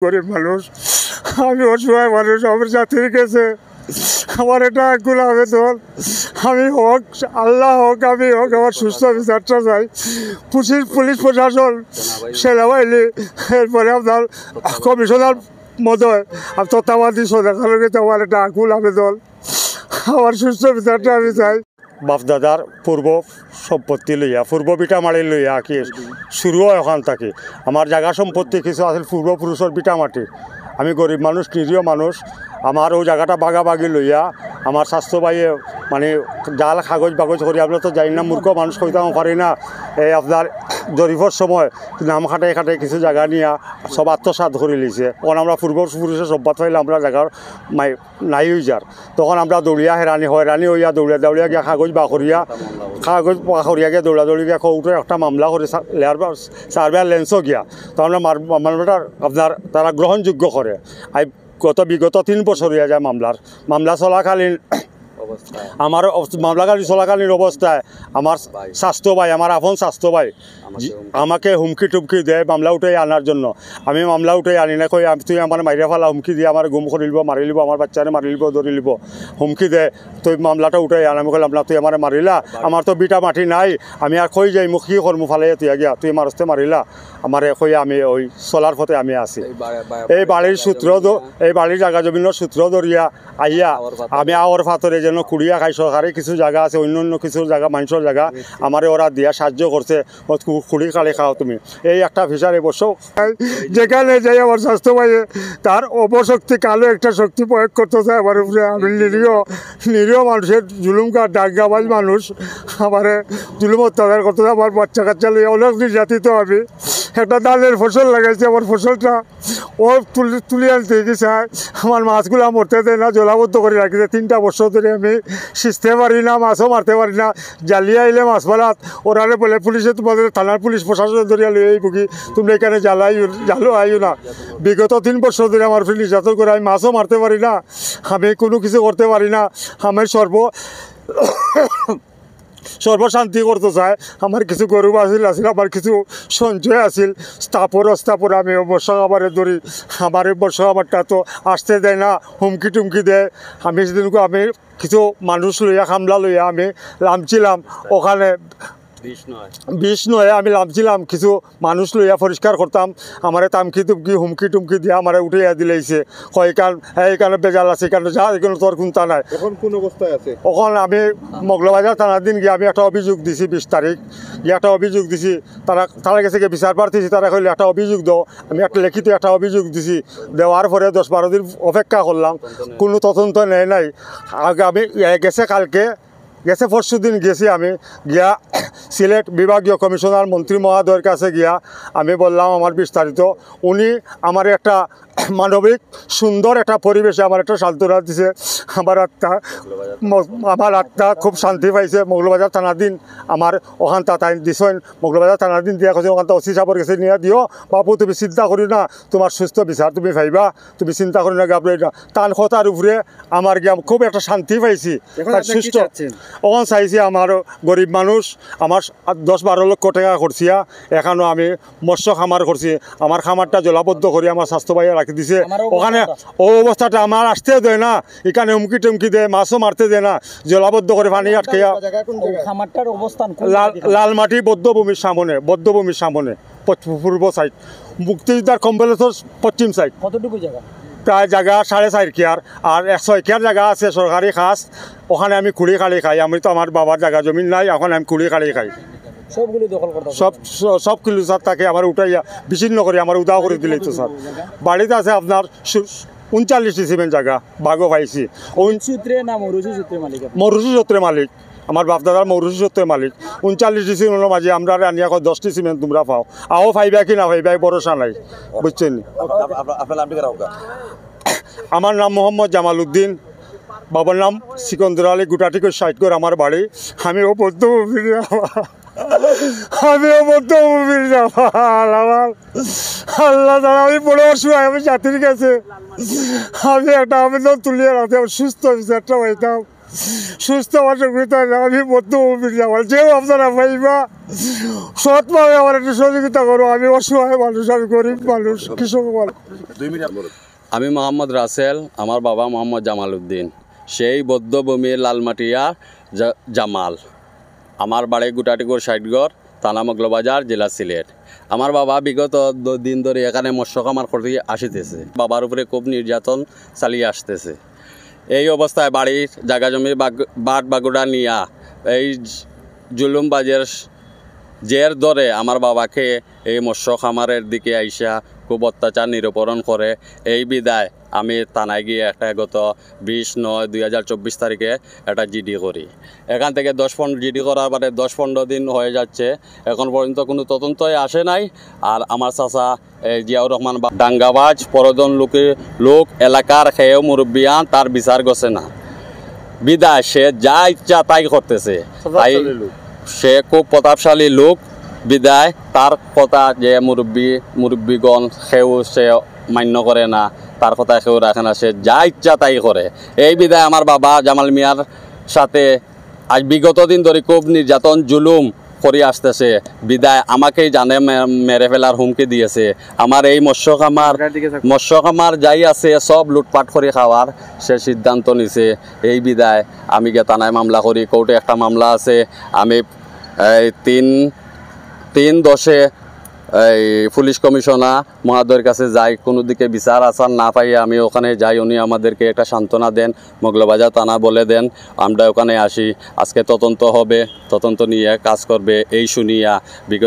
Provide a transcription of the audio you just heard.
গরিব মানুষ, আমি অসহায় মানুষ, আমার জাতির কাছে আমার এটা আকুল আবেদন, আমি হোক আল্লাহ হোক আমি হোক আমার সুস্থ বিচারটা চাই। পুলিশ প্রশাসন, সেনাবাহিনী, এরপরে আপনার কমিশনার মহোদয়, তত্ত্বাবধায়ক সরকারের কাছে আমার একটা আকুল আবেদন, আমার সুস্থ বিচারটা আমি চাই। বাপদাদার পূর্ব সম্পত্তি লইয়া, পূর্ব বিটামাটি লইয়া কি শুরু হয় ওখান থেকে। আমার জায়গা সম্পত্তি কিছু আছিল পূর্বপুরুষের বিটামাটি। আমি গরিব মানুষ, নিরীহ মানুষ, আমার ওই জায়গাটা বাগাবাগি লইয়া আমার স্বাস্থ্য বাইয়ে মানে জাল কাগজ বাগজ করি, আমরা তো জানি না, মূর্খ মানুষ কইতাম পারি না। এই আপনার জরিফের সময় নাম খাটাই খাটাই কিছু জায়গা নিয়ে সব আত্মসাৎ করে লিছে। তখন আমরা পূর্বপুরুষের সম্পাদ পাইলে আমরা জায়গার নাই হয়ে যার, তখন আমরা দৌড়িয়া হয়রানি হইয়া দৌড়িয়া গিয়া কাগজ বা করিয়া গিয়া দৌড়াদৌড়ি গিয়া কৌটো একটা মামলা করে সার্ভেয়ার লেন্সও গিয়া, তো আমরা মামলাটা আপনার তারা গ্রহণযোগ্য করে। বিগত 3 বছর হইয়া যায় মামলা চলাকালীন আমার মামলাকালীন চলাকালীন অবস্থায় আমার স্বাস্থ্য ভাই, আমার আপন স্বাস্থ্য ভাই আমাকে হুমকি টুমকি দেয় মামলা উঠে আনার জন্য। আমি মামলা উঠে আনি না, কই তুই আমার মাইরে ফেলা, হুমকি দিয়ে আমার গুম করে লিব, মারি লিব, আমার বাচ্চারে মারি লিব, ধরি লিব, হুমকি দে, তুই মামলাটা উঠে আন। আমি কইলাম না, তুই আমার মারিলা, আমার তো বিটা মাটি নাই, আমি আর কই যাই, মুখ কি করমু ফালে তুই গিয়া, তুই মারতে মারিলা আমার কই, আমি ওই চলার পথে আমি আছি। এই বাড়ির জায়গা জমিনের সূত্র ধরিয়া আইয়া আমি আওয়ার ফাতরে যেন কুড়িয়া খাই। সরকারি কিছু জায়গা আছে, অন্য কিছু জায়গা মানুষের জায়গা আমার ওরা দিয়া সাহায্য করছে, কুড়ি কালি খাও তুমি, এই একটা ফিসারি বসো। যেখানে যাই আমার স্বাস্থ্য ভাইয়ে তার অপশক্তি, কালো একটা শক্তি প্রয়োগ করতেছে আমার উপরে। আমি নিরীহ মানুষের জুলুমকার ডাঙ্গাবাজ মানুষ, আমার জুলুম অত্যাচার করতেছে। আমার বাচ্চা কাচ্চা লইয়া অনেক নির্যাতিত। আমি একটা ধানের ফসল লাগাইছি, আমার ফসলটা ও তুলে আনতে গেছে, আমার মাছগুলা মরতে দেয় না, জলাবদ্ধ করে রাখিছে। 3টা বছর ধরে আমি সিঁচতে পারি না, মাছও মারতে পারি না। জ্বালিয়ে আইলে মাছ মারাত ওরারে বলে পুলিশে, তোমাদের থানার পুলিশ প্রশাসন ধরিয়া লই এই বুকি, তুমি এখানে জালো আইও না। বিগত 3 বছর ধরে আমার ফির নির্যাতন করে, আমি মাছও মারতে পারি না, আমি কোনো কিছু করতে পারি না। আমি সর্বশান্তি করতে চায়। আমার কিছু গরু আসিল, আমার কিছু সঞ্চয় আসিল, স্থাপর আমি বর্ষা খাবারে ধরি, আমার বর্ষা খাবারটা তো আসতে দেয় না, হুমকি টুমকি দেয়। আমি সেদিনকে আমি কিছু মানুষ লইয়া, খামলা লইয়া আমি নামছিলাম ওখানে, 20 নয় আমি নামছিলাম, কিছু মানুষ লইয়া পরিষ্কার করতাম। আমার তামকি টুমকি হুমকি টুমকি দিয়ে আমার উঠাইয়া দিলেছে, এইখানে বেজাল আছে, এখানে যা, এখানে তোর কোনটা নাই। এখন কোন অবস্থায় আছে? ওখানে আমি মগলবাজার থানার দিন গিয়ে আমি একটা অভিযোগ দিছি, 20 তারিখ গিয়ে একটা অভিযোগ দিছি। তারা কাছে গিয়ে বিচার প্রার্থীছি, তারা কইলে একটা অভিযোগ দাও। আমি একটা লিখিত একটা অভিযোগ দিছি, দেওয়ার পরে 10-12 দিন অপেক্ষা করলাম, কোনো তদন্ত নেয় নাই। আমি গেছে পরশু দিন গেছি, আমি গিয়া সিলেট বিভাগীয় কমিশনার মন্ত্রী মহোদয়ের কাছে গিয়া আমি বললাম আমার বিস্তারিত। উনি আমার একটা মানবিক সুন্দর একটা পরিবেশে আমার একটা সান্ত্বনা দিছে। আমার আত্মা খুব শান্তি পাইছে। মৌলবাজার থানার দিন আমার ওখান তাই দিছেন, মৌলবাজার থানার দিন দিয়া কৈছে, ওখান ওসি সাহেবের কাছে নিয়ে দিও, বাবু তুমি চিন্তা করি না, তোমার সুস্থ বিচার তুমি পাইবা, তুমি চিন্তা করি না গাবড়াই না। তার কথার উপরে আমার গিয়া খুব একটা শান্তি পাইছি, সুস্থ। ওখান চাইছি আমার গরিব মানুষ, আমার 10-12 লক্ষ টাকা করছি, এখানেও আমি মৎস্য খামার করছি, আমার খামারটা জলাবদ্ধ করি আমার স্বাস্থ্য ভাইয়া রাখি দিছে। ওখানে ও অবস্থাটা আমার আসতে দেয় না, এখানে হুমকি টুমকি দেয়, মাছও মারতে দেয় না, জলাবদ্ধ করে পানি আটকাইয়া। লালমাটি বদ্ধভূমির সামনে পূর্ব সাইড, মুক্তিযোদ্ধার কমপ্লেক্সের পশ্চিম সাইড। কতটুকু জায়গা? প্রায় জায়গা 6.5 কেয়ার, আর 100 কেয়ার জায়গা আছে সরকারি খাস। ওখানে আমি খুঁড়ি খালি খাই, আমি তো আমার বাবার জায়গা জমিন নাই, এখন আমি খুঁড়ি খালি খাই। সবগুলো দখল করতে সব কিলো স্যার তাকে আমার উঠাইয়া বিচ্ছিন্ন করে আমার উদাহ করে দিলে তো স্যার। বাড়িতে আছে আপনার 39 ডিসিমেন্ট জায়গা, ভাগও পাইছি। মরুষি সূত্রে মালিক, আমার বাপদাদার মৌরুষি সত্যের মালিক। 39 ডিসিমেন্টের মাঝে আমরা আনিয়া 10 ডিসিমেন্ট তোমরা পাও, আও পাইবা কি না পাইবা ভরসা নাই, বুঝছেন? আমার নাম মোহাম্মদ জামাল উদ্দিন, বাবার নাম সিকন্দর আলী, গুটাটিকে 60 করে আমার বাড়ি। আমিও বদ্ধভূমির আল্লাহ তারা, আমি 15 বছর আমি জাতির কাছে আমি একটা আবেদন তুলিয়ে রাখতে সুস্থ বিচারটা পাইতাম। সুস্থ অসুবিধা না, আমি মধ্যভূমির আমার যেও আপনারা পাইবা সৎভাবে আমার একটু সহযোগিতা করো। আমি অসহায় মানুষ, আমি গরিব মানুষ, কৃষক মানুষ। আমি মোহাম্মদ রাসেল, আমার বাবা মোহাম্মদ জামাল উদ্দিন, সেই বৌদ্ধভূমির লালমাটিয়া জামাল। আমার বাড়ি গুটাটিগড় সাইডগড়, থানা মগলবাজার, জেলা সিলেট। আমার বাবা বিগত দিন ধরে এখানে মৎস্য খামার করে আসিতেছে। বাবার উপরে খুব নির্যাতন চালিয়ে আসতেছে। এই অবস্থায় বাড়ির জায়গা জমি বাট বাগুড়া নিয়া এই জুলুমবাজের জের ধরে আমার বাবাকে এই মৎস্য খামারের দিকে আইসা খুব অত্যাচার নিরূপণ করে। এই বিদায় আমি থানায় গিয়ে একটা গত 20/9/2024 তারিখে একটা জিডি করি। এখান থেকে 10-15 জিডি করার পরে 10-15 দিন হয়ে যাচ্ছে, এখন পর্যন্ত কোনো তদন্তই আসে নাই। আর আমার চাচা জিয়াউর রহমান ডাঙ্গাবাজ পরদন লোক এলাকার খেয়েও মুরব্বিয়ান, তার বিচার গছে না বিদায় সে যা ইচ্ছা তাই করতেছে। তাই সে খুব প্রতাপশালী লোক বিদায় তার কথা যে মুরব্বীগণ সেও সে মান্য করে না, তার কথা সেও রাখে না, সে যা ইচ্ছা তাই করে। এই বিদায় আমার বাবা জামাল মিয়ার সাথে আজ বিগত দিন ধরে খুব নির্যাতন জুলুম করে আসতেছে। বিদায় আমাকেই জানে মেরে ফেলার হুমকি দিয়েছে। আমার এই মৎস্য খামার যাই আছে সব লুটপাট করে খাওয়ার সে সিদ্ধান্ত নিছে। এই বিদায় আমি গিয়ে থানায় মামলা করি। কোর্টে একটা মামলা আছে। আমি 3/10 এই পুলিশ কমিশনার মহাদয়ের কাছে যাই, কোনো দিকে বিচার আসার না পাই আমি ওখানে যাই। উনি আমাদেরকে একটা সান্ত্বনা দেন, মগলবাজার থানা বলে দেন, আমরা ওখানে আসি। আজকে তদন্ত হবে, তদন্ত নিয়ে কাজ করবে এই শুনিয়া বিগত